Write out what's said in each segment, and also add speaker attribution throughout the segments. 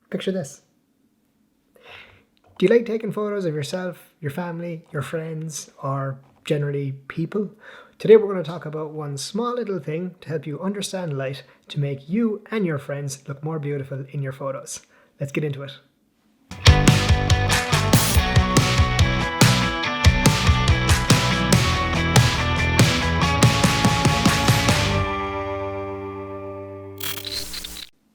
Speaker 1: Picture this. Do you like taking photos of yourself, your family, your friends, or generally people? Today we're going to talk about one small little thing to help you understand light to make you and your friends look more beautiful in your photos. Let's get into it.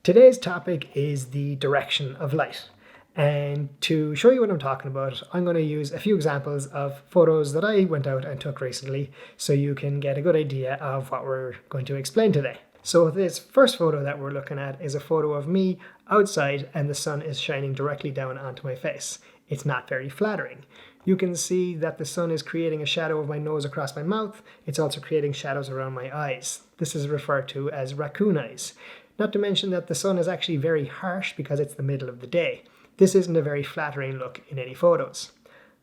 Speaker 1: Today's topic is the direction of light. And to show you what I'm talking about, I'm going to use a few examples of photos that I went out and took recently so you can get a good idea of what we're going to explain today. So this first photo that we're looking at is a photo of me outside and the sun is shining directly down onto my face. It's not very flattering. You can see that the sun is creating a shadow of my nose across my mouth. It's also creating shadows around my eyes. This is referred to as raccoon eyes. Not to mention that the sun is actually very harsh because it's the middle of the day. This isn't a very flattering look in any photos.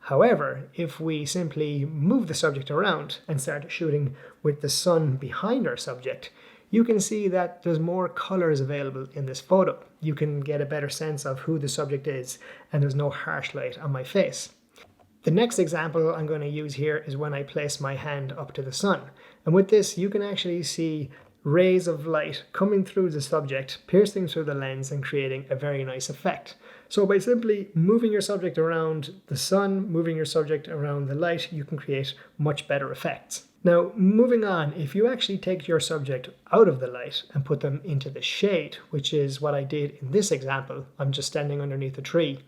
Speaker 1: However, if we simply move the subject around and start shooting with the sun behind our subject, you can see that there's more colors available in this photo. You can get a better sense of who the subject is, and there's no harsh light on my face. The next example I'm going to use here is when I place my hand up to the sun. And with this, you can actually see rays of light coming through the subject, piercing through the lens and creating a very nice effect. So by simply moving your subject around the sun, moving your subject around the light, you can create much better effects. Now, moving on, if you actually take your subject out of the light and put them into the shade, which is what I did in this example, I'm just standing underneath a tree,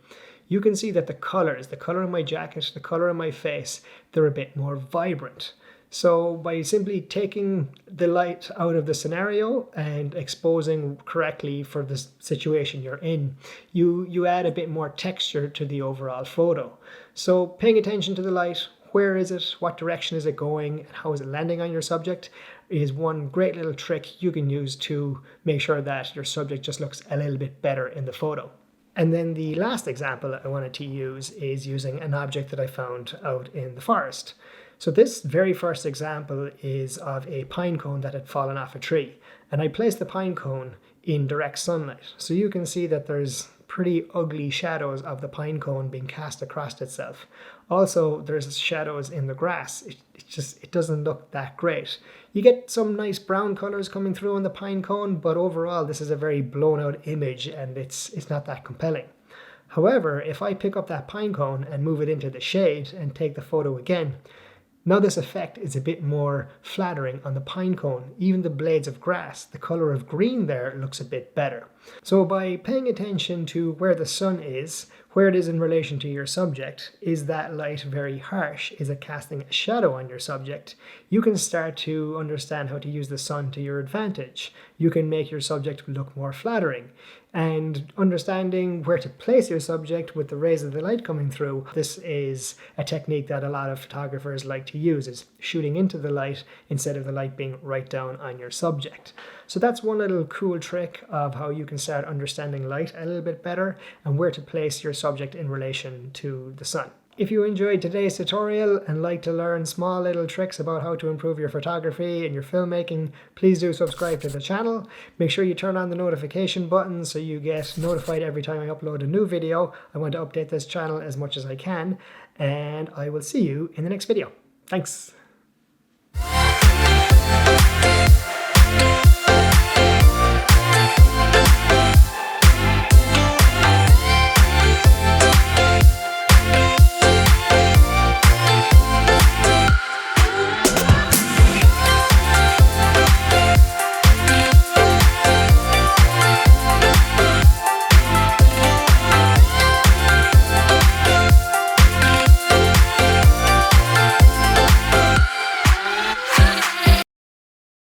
Speaker 1: you can see that the colors, the color of my jacket, the color of my face, they're a bit more vibrant. So by simply taking the light out of the scenario and exposing correctly for the situation you're in, you add a bit more texture to the overall photo. So paying attention to the light, where is it, what direction is it going, and how is it landing on your subject is one great little trick you can use to make sure that your subject just looks a little bit better in the photo. And then the last example I wanted to use is using an object that I found out in the forest. So this very first example is of a pine cone that had fallen off a tree. And I placed the pine cone in direct sunlight. So you can see that there's pretty ugly shadows of the pine cone being cast across itself. Also, there's shadows in the grass. It doesn't look that great. You get some nice brown colors coming through on the pine cone, but overall this is a very blown out image and it's not that compelling. However, if I pick up that pine cone and move it into the shade and take the photo again, now this effect is a bit more flattering on the pine cone. Even the blades of grass, the color of green there looks a bit better. So by paying attention to where the sun is, where it is in relation to your subject, is that light very harsh? Is it casting a shadow on your subject? You can start to understand how to use the sun to your advantage. You can make your subject look more flattering. And understanding where to place your subject with the rays of the light coming through, this is a technique that a lot of photographers like to use, is shooting into the light instead of the light being right down on your subject. So that's one little cool trick of how you can start understanding light a little bit better and where to place your subject in relation to the sun. If you enjoyed today's tutorial and like to learn small little tricks about how to improve your photography and your filmmaking, please do subscribe to the channel. Make sure you turn on the notification button so you get notified every time I upload a new video. I want to update this channel as much as I can, and I will see you in the next video. Thanks.